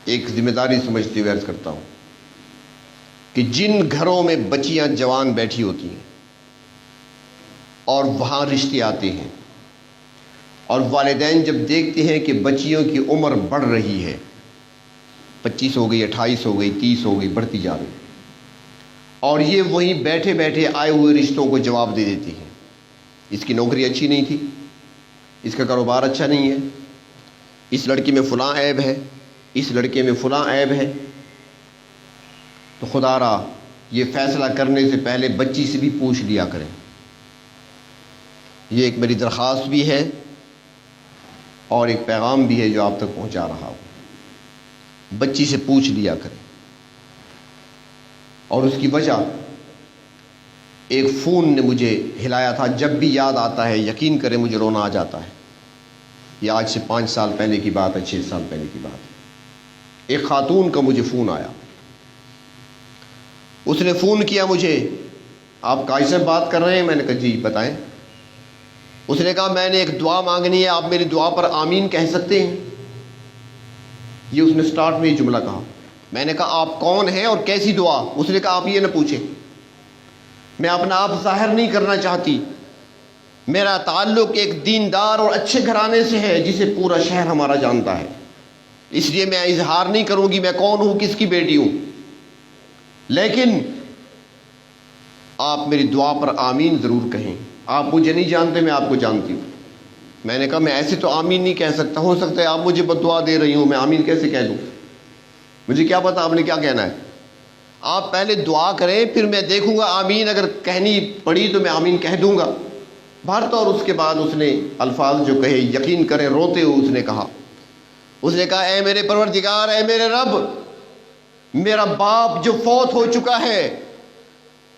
ایک ذمہ داری سمجھتے ہوئے عرض کرتا ہوں کہ جن گھروں میں بچیاں جوان بیٹھی ہوتی ہیں اور وہاں رشتے آتے ہیں، اور والدین جب دیکھتے ہیں کہ بچیوں کی عمر بڑھ رہی ہے، 25 ہو گئی، 28 ہو گئی، 30 ہو گئی، بڑھتی جا رہی، اور یہ وہیں بیٹھے بیٹھے آئے ہوئے رشتوں کو جواب دے دیتی ہیں، اس کی نوکری اچھی نہیں تھی، اس کا کاروبار اچھا نہیں ہے، اس لڑکی میں فلاں عیب ہے، اس لڑکے میں فلاں عیب ہے. تو خدا را یہ فیصلہ کرنے سے پہلے بچی سے بھی پوچھ لیا کریں. یہ ایک میری درخواست بھی ہے اور ایک پیغام بھی ہے جو آپ تک پہنچا رہا ہوں. بچی سے پوچھ لیا کریں. اور اس کی وجہ ایک فون نے مجھے ہلایا تھا، جب بھی یاد آتا ہے یقین کریں مجھے رونا آ جاتا ہے. یہ آج سے 5 سال پہلے کی بات ہے، 6 سال پہلے کی بات ہے. ایک خاتون کا مجھے فون آیا، اس نے فون کیا مجھے، آپ قاضی صاحب بات کر رہے ہیں؟ میں نے کہا جی بتائیں. اس نے کہا میں نے ایک دعا مانگنی ہے، آپ میری دعا پر آمین کہہ سکتے ہیں؟ یہ اس نے سٹارٹ میں یہ جملہ کہا. میں نے کہا آپ کون ہیں اور کیسی دعا؟ اس نے کہا آپ یہ نہ پوچھیں، میں اپنا آپ ظاہر نہیں کرنا چاہتی، میرا تعلق ایک دیندار اور اچھے گھرانے سے ہے جسے پورا شہر ہمارا جانتا ہے، اس لیے میں اظہار نہیں کروں گی میں کون ہوں، کس کی بیٹی ہوں. لیکن آپ میری دعا پر آمین ضرور کہیں. آپ مجھے نہیں جانتے، میں آپ کو جانتی ہوں. میں نے کہا میں ایسے تو آمین نہیں کہہ سکتا، ہو سکتا ہے آپ مجھے بد دعا دے رہی ہوں، میں آمین کیسے کہہ دوں؟ مجھے کیا پتا آپ نے کیا کہنا ہے. آپ پہلے دعا کریں، پھر میں دیکھوں گا آمین اگر کہنی پڑی تو میں آمین کہہ دوں گا. بہرطور اس کے بعد اس نے الفاظ جو کہے، یقین کریں روتے ہوئے اس نے کہا اے میرے پروردگار، اے میرے رب، میرا باپ جو فوت ہو چکا ہے،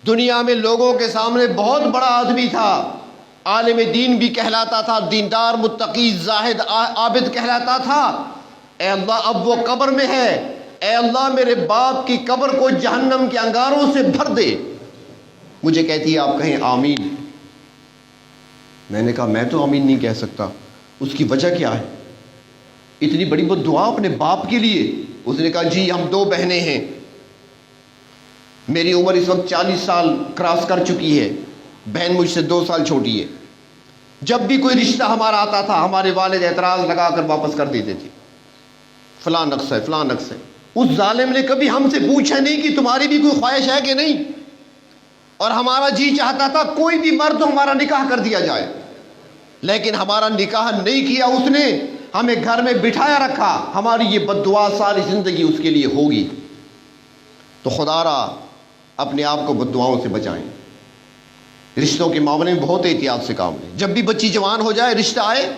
دنیا میں لوگوں کے سامنے بہت بڑا آدمی تھا، عالم دین بھی کہلاتا تھا، دیندار، متقی، زاہد، عابد کہلاتا تھا. اے اللہ اب وہ قبر میں ہے، اے اللہ میرے باپ کی قبر کو جہنم کے انگاروں سے بھر دے. مجھے کہتی ہے آپ کہیں آمین. میں نے کہا میں تو آمین نہیں کہہ سکتا. اس کی وجہ کیا ہے؟ اتنی بڑی بد دعا اپنے باپ کے لیے؟ اس نے کہا جی ہم 2 بہنیں ہیں، میری عمر اس وقت 40 سال کراس کر چکی ہے، بہن مجھ سے 2 سال چھوٹی ہے. جب بھی کوئی رشتہ ہمارا آتا تھا ہمارے والد اعتراض لگا کر واپس کر دیتے تھے، فلاں نقص ہے فلاں نقص ہے. اس ظالم نے کبھی ہم سے پوچھا نہیں کہ تمہاری بھی کوئی خواہش ہے کہ نہیں. اور ہمارا جی چاہتا تھا کوئی بھی مرد ہمارا نکاح کر دیا جائے، لیکن ہمارا نکاح نہیں کیا. اس نے ہمیں گھر میں بٹھایا رکھا. ہماری یہ بد دعا ساری زندگی اس کے لیے ہوگی. تو خدا را اپنے آپ کو بد دعاؤں سے بچائیں. رشتوں کے معاملے میں بہت احتیاط سے کام لیں. جب بھی بچی جوان ہو جائے، رشتہ آئے،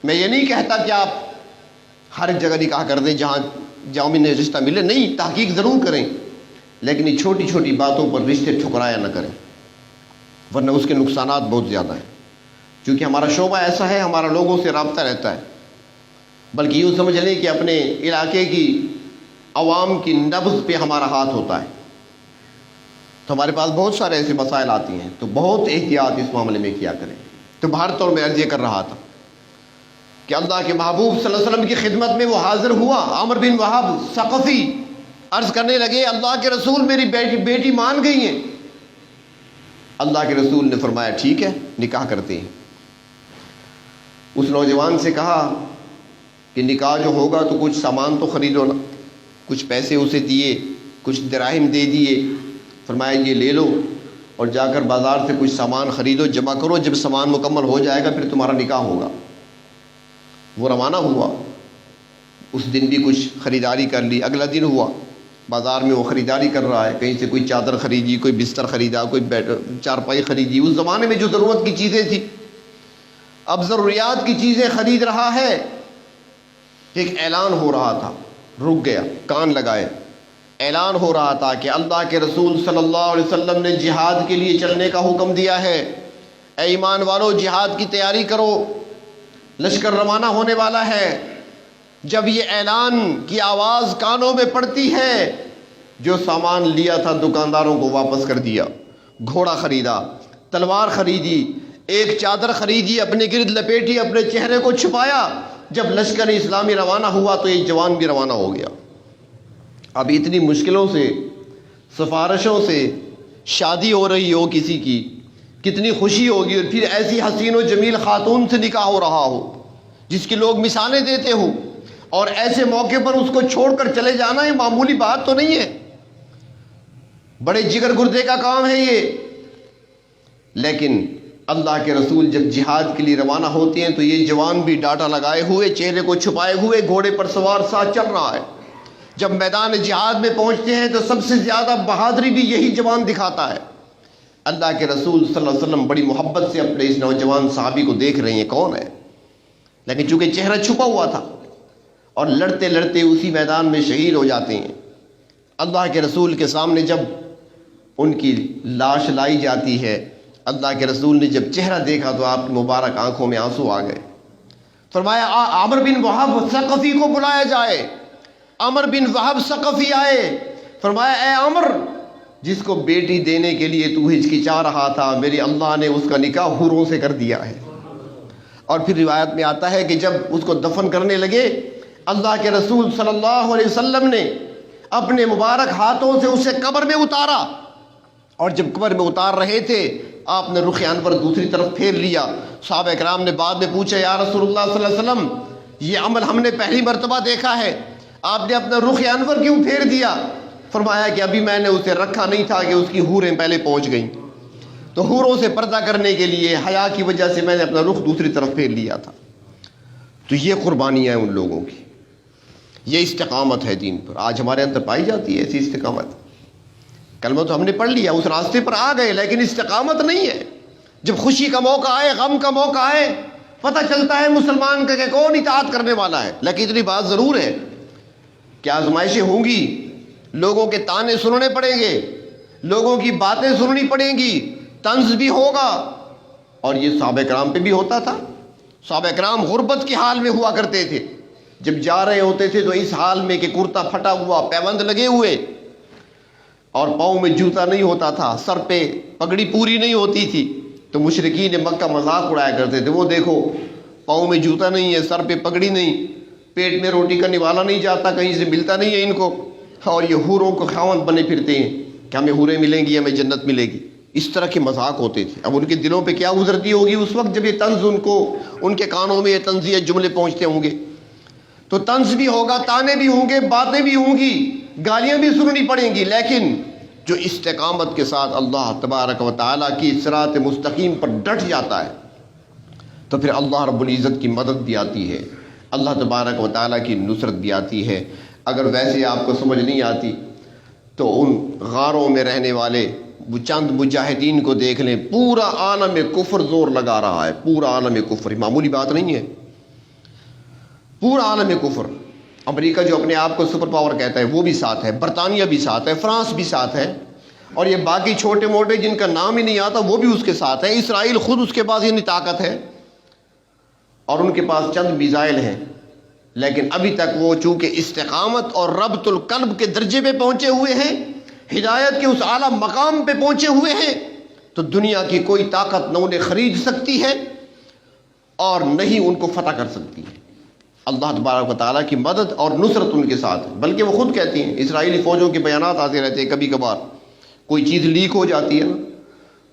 میں یہ نہیں کہتا کہ آپ ہر ایک جگہ نکاح کر دیں جہاں میں رشتہ ملے، نہیں، تحقیق ضرور کریں، لیکن یہ چھوٹی چھوٹی باتوں پر رشتے ٹھکرایا نہ کریں، ورنہ اس کے نقصانات بہت زیادہ ہیں. چونکہ ہمارا شعبہ ایسا ہے، ہمارا لوگوں سے رابطہ رہتا ہے، بلکہ یوں سمجھ لیں کہ اپنے علاقے کی عوام کی نبض پہ ہمارا ہاتھ ہوتا ہے. تو ہمارے پاس بہت سارے ایسے مسائل آتی ہیں، تو بہت احتیاط اس معاملے میں کیا کریں. تو بہر طور میں عرض یہ کر رہا تھا کہ اللہ کے محبوب صلی اللہ علیہ وسلم کی خدمت میں وہ حاضر ہوا. عمر بن وہاب ثقفی عرض کرنے لگے اللہ کے رسول میری بیٹی مان گئی ہیں. اللہ کے رسول نے فرمایا ٹھیک ہے نکاح کرتے ہیں. اس نوجوان سے کہا کہ نکاح جو ہوگا تو کچھ سامان تو خریدو نا. کچھ پیسے اسے دیے، کچھ دراہم دے دیے. فرمایا یہ لے لو اور جا کر بازار سے کچھ سامان خریدو، جمع کرو، جب سامان مکمل ہو جائے گا پھر تمہارا نکاح ہوگا. وہ روانہ ہوا. اس دن بھی کچھ خریداری کر لی. اگلا دن ہوا، بازار میں وہ خریداری کر رہا ہے. کہیں سے کوئی چادر خریدی، کوئی بستر خریدا، کوئی چارپائی خریدی. اس زمانے میں جو ضرورت کی چیزیں تھیں، اب ضروریات کی چیزیں خرید رہا ہے. ایک اعلان ہو رہا تھا، رک گیا، کان لگائے. اعلان ہو رہا تھا کہ اللہ کے رسول صلی اللہ علیہ وسلم نے جہاد کے لیے چلنے کا حکم دیا ہے. اے ایمان والو جہاد کی تیاری کرو، لشکر روانہ ہونے والا ہے. جب یہ اعلان کی آواز کانوں میں پڑتی ہے، جو سامان لیا تھا دکانداروں کو واپس کر دیا. گھوڑا خریدا، تلوار خریدی، ایک چادر خریدی، اپنے گرد لپیٹی، اپنے چہرے کو چھپایا. جب لشکر اسلامی روانہ ہوا تو ایک جوان بھی روانہ ہو گیا. اب اتنی مشکلوں سے، سفارشوں سے شادی ہو رہی ہو کسی کی، کتنی خوشی ہوگی. اور پھر ایسی حسین و جمیل خاتون سے نکاح ہو رہا ہو جس کی لوگ مثالیں دیتے ہوں، اور ایسے موقع پر اس کو چھوڑ کر چلے جانا یہ معمولی بات تو نہیں ہے، بڑے جگر گردے کا کام ہے یہ. لیکن اللہ کے رسول جب جہاد کے لیے روانہ ہوتے ہیں تو یہ جوان بھی ڈاٹا لگائے ہوئے، چہرے کو چھپائے ہوئے، گھوڑے پر سوار ساتھ چل رہا ہے. جب میدان جہاد میں پہنچتے ہیں تو سب سے زیادہ بہادری بھی یہی جوان دکھاتا ہے. اللہ کے رسول صلی اللہ علیہ وسلم بڑی محبت سے اپنے اس نوجوان صحابی کو دیکھ رہے ہیں کون ہے، لیکن چونکہ چہرہ چھپا ہوا تھا اور لڑتے لڑتے اسی میدان میں شہید ہو جاتے ہیں. اللہ کے رسول کے سامنے جب ان کی لاش لائی جاتی ہے، اللہ کے رسول نے جب چہرہ دیکھا تو آپ کی مبارک آنکھوں میں آنسو آ گئے. فرمایا عمر بن وہب ثقفی کو بلایا جائے. عمر بن وہب ثقفی آئے. فرمایا اے عمر، جس کو بیٹی دینے کے لیے تو ہچکچا رہا تھا، میرے اللہ نے اس کا نکاح حوروں سے کر دیا ہے. اور پھر روایت میں آتا ہے کہ جب اس کو دفن کرنے لگے، اللہ کے رسول صلی اللہ علیہ وسلم نے اپنے مبارک ہاتھوں سے اسے قبر میں اتارا. اور جب قبر میں اتار رہے تھے آپ نے رخ انور دوسری طرف پھیر لیا. صحابہ کرام نے بعد میں پوچھا یا رسول اللہ صلی اللہ علیہ وسلم یہ عمل ہم نے پہلی مرتبہ دیکھا ہے، آپ نے اپنا رخ انور کیوں پھیر دیا؟ فرمایا کہ ابھی میں نے اسے رکھا نہیں تھا کہ اس کی حوریں پہلے پہنچ گئیں. تو حوروں سے پردہ کرنے کے لیے حیا کی وجہ سے میں نے اپنا رخ دوسری طرف پھیر لیا تھا۔ تو یہ قربانیاں ہیں ان لوگوں کی، یہ استقامت ہے دین پر۔ آج ہمارے اندر پائی جاتی ہے ایسی استقامت؟ کلمہ تو ہم نے پڑھ لیا، اس راستے پر آ گئے، لیکن استقامت نہیں ہے۔ جب خوشی کا موقع آئے، غم کا موقع آئے، پتہ چلتا ہے مسلمان کا کہ کون اطاعت کرنے والا ہے۔ لیکن اتنی بات ضرور ہے کہ آزمائشیں ہوں گی، لوگوں کے طعنے سننے پڑیں گے، لوگوں کی باتیں سننی پڑیں گی، طنز بھی ہوگا۔ اور یہ صحابہ کرام پہ بھی ہوتا تھا۔ صحابہ کرام غربت کے حال میں ہوا کرتے تھے، جب جا رہے ہوتے تھے تو اس حال میں کہ کرتا پھٹا ہوا، پیوند لگے ہوئے، اور پاؤں میں جوتا نہیں ہوتا تھا، سر پہ پگڑی پوری نہیں ہوتی تھی، تو مشرکین مکہ مذاق اڑایا کرتے تھے، وہ دیکھو پاؤں میں جوتا نہیں ہے، سر پہ پگڑی نہیں، پیٹ میں روٹی کا نوالا نہیں جاتا، کہیں سے ملتا نہیں ہے ان کو، اور یہ حوروں کو خاوند بنے پھرتے ہیں کہ ہمیں حوریں ملیں گی، ہمیں جنت ملے گی۔ اس طرح کے مذاق ہوتے تھے۔ اب ان کے دلوں پہ کیا گزرتی ہوگی اس وقت جب یہ طنز ان کے کانوں میں یہ طنزیہ جملے پہنچتے ہوں گے۔ تو طنز بھی ہوگا، طعنے بھی ہوں گے، باتیں بھی ہوں گی، گالیاں بھی سننی پڑیں گی، لیکن جو استقامت کے ساتھ اللہ تبارک و تعالیٰ کی صراط مستقیم پر ڈٹ جاتا ہے تو پھر اللہ رب العزت کی مدد بھی آتی ہے، اللہ تبارک و تعالیٰ کی نصرت بھی آتی ہے۔ اگر ویسے آپ کو سمجھ نہیں آتی تو ان غاروں میں رہنے والے وہ چند مجاہدین کو دیکھ لیں، پورا عالم کفر زور لگا رہا ہے، پورا عالم کفر، معمولی بات نہیں ہے، پورا عالم کفر۔ امریکہ جو اپنے آپ کو سپر پاور کہتا ہے وہ بھی ساتھ ہے، برطانیہ بھی ساتھ ہے، فرانس بھی ساتھ ہے، اور یہ باقی چھوٹے موٹے جن کا نام ہی نہیں آتا وہ بھی اس کے ساتھ ہے۔ اسرائیل خود اس کے پاس اتنی طاقت ہے اور ان کے پاس چند میزائل ہیں، لیکن ابھی تک وہ چونکہ استقامت اور ربط القلب کے درجے پہ پہنچے ہوئے ہیں، ہدایت کے اس اعلیٰ مقام پہ پہنچے ہوئے ہیں، تو دنیا کی کوئی طاقت نہ انہیں خرید سکتی ہے اور نہ ہی ان کو فتح کر سکتی ہے۔ اللہ تبارک و تعالیٰ کی مدد اور نصرت ان کے ساتھ ہے۔ بلکہ وہ خود کہتی ہیں، اسرائیلی فوجوں کے بیانات آتے رہتے ہیں، کبھی کبھار کوئی چیز لیک ہو جاتی ہے نا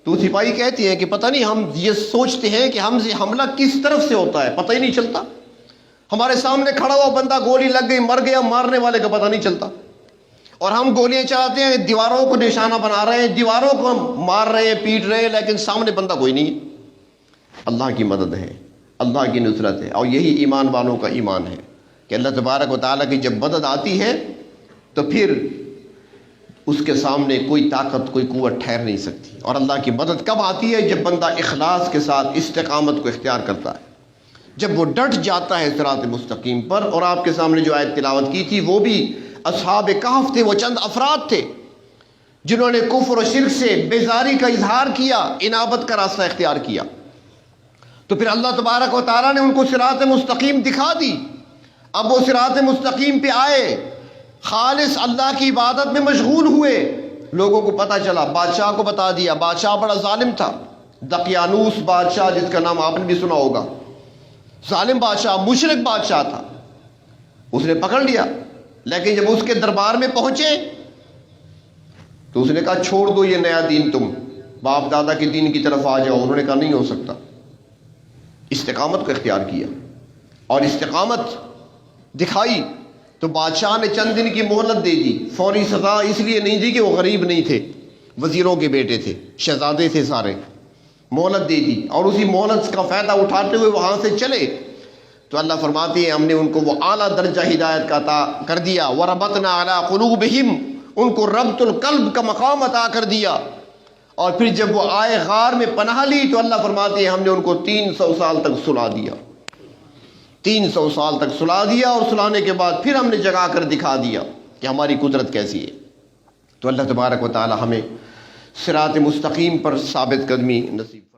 تو سپاہی کہتی ہیں کہ پتہ نہیں، ہم یہ سوچتے ہیں کہ ہم سے حملہ کس طرف سے ہوتا ہے، پتہ ہی نہیں چلتا، ہمارے سامنے کھڑا ہوا بندہ گولی لگ گئی مر گیا، مارنے والے کا پتہ نہیں چلتا، اور ہم گولیاں چلاتے ہیں، دیواروں کو نشانہ بنا رہے ہیں، دیواروں کو ہم مار رہے ہیں، پیٹ رہے ہیں، لیکن سامنے بندہ کوئی نہیں ہے۔ اللہ کی مدد ہے، اللہ کی نصرت ہے، اور یہی ایمان والوں کا ایمان ہے کہ اللہ تبارک و تعالیٰ کی جب مدد آتی ہے تو پھر اس کے سامنے کوئی طاقت کوئی قوت ٹھہر نہیں سکتی۔ اور اللہ کی مدد کب آتی ہے؟ جب بندہ اخلاص کے ساتھ استقامت کو اختیار کرتا ہے، جب وہ ڈٹ جاتا ہے صراط مستقیم پر۔ اور آپ کے سامنے جو آیت تلاوت کی تھی وہ بھی اصحاب کہف تھے، وہ چند افراد تھے جنہوں نے کفر و شرک سے بیزاری کا اظہار کیا، انابت کا راستہ اختیار کیا، تو پھر اللہ تبارک و تعالیٰ نے ان کو صراط مستقیم دکھا دی۔ اب وہ صراط مستقیم پہ آئے، خالص اللہ کی عبادت میں مشغول ہوئے، لوگوں کو پتہ چلا، بادشاہ کو بتا دیا، بادشاہ بڑا ظالم تھا، دقیانوس بادشاہ جس کا نام آپ نے بھی سنا ہوگا، ظالم بادشاہ، مشرک بادشاہ تھا، اس نے پکڑ لیا۔ لیکن جب اس کے دربار میں پہنچے تو اس نے کہا چھوڑ دو یہ نیا دین، تم باپ دادا کے دین کی طرف آ جاؤ۔ انہوں نے کہا نہیں ہو سکتا، استقامت کو اختیار کیا اور استقامت دکھائی، تو بادشاہ نے چند دن کی مہلت دے دی، فوری سزا اس لیے نہیں دی کہ وہ غریب نہیں تھے، وزیروں کے بیٹے تھے، شہزادے تھے سارے، مہلت دے دی، اور اسی مہلت کا فائدہ اٹھاتے ہوئے وہاں سے چلے تو اللہ فرماتے ہیں ہم نے ان کو وہ اعلیٰ درجہ ہدایت کا عطا کر دیا، وَرَبَطْنَا عَلَىٰ قُلُوبِهِمْ، ان کو ربط القلب کا مقام عطا کر دیا۔ اور پھر جب وہ آئے غار میں پناہ لی تو اللہ فرماتے ہیں ہم نے ان کو 300 سال تک سلا دیا، 300 سال تک سلا دیا، اور سلانے کے بعد پھر ہم نے جگا کر دکھا دیا کہ ہماری قدرت کیسی ہے۔ تو اللہ تبارک و تعالی ہمیں صراط مستقیم پر ثابت قدمی نصیب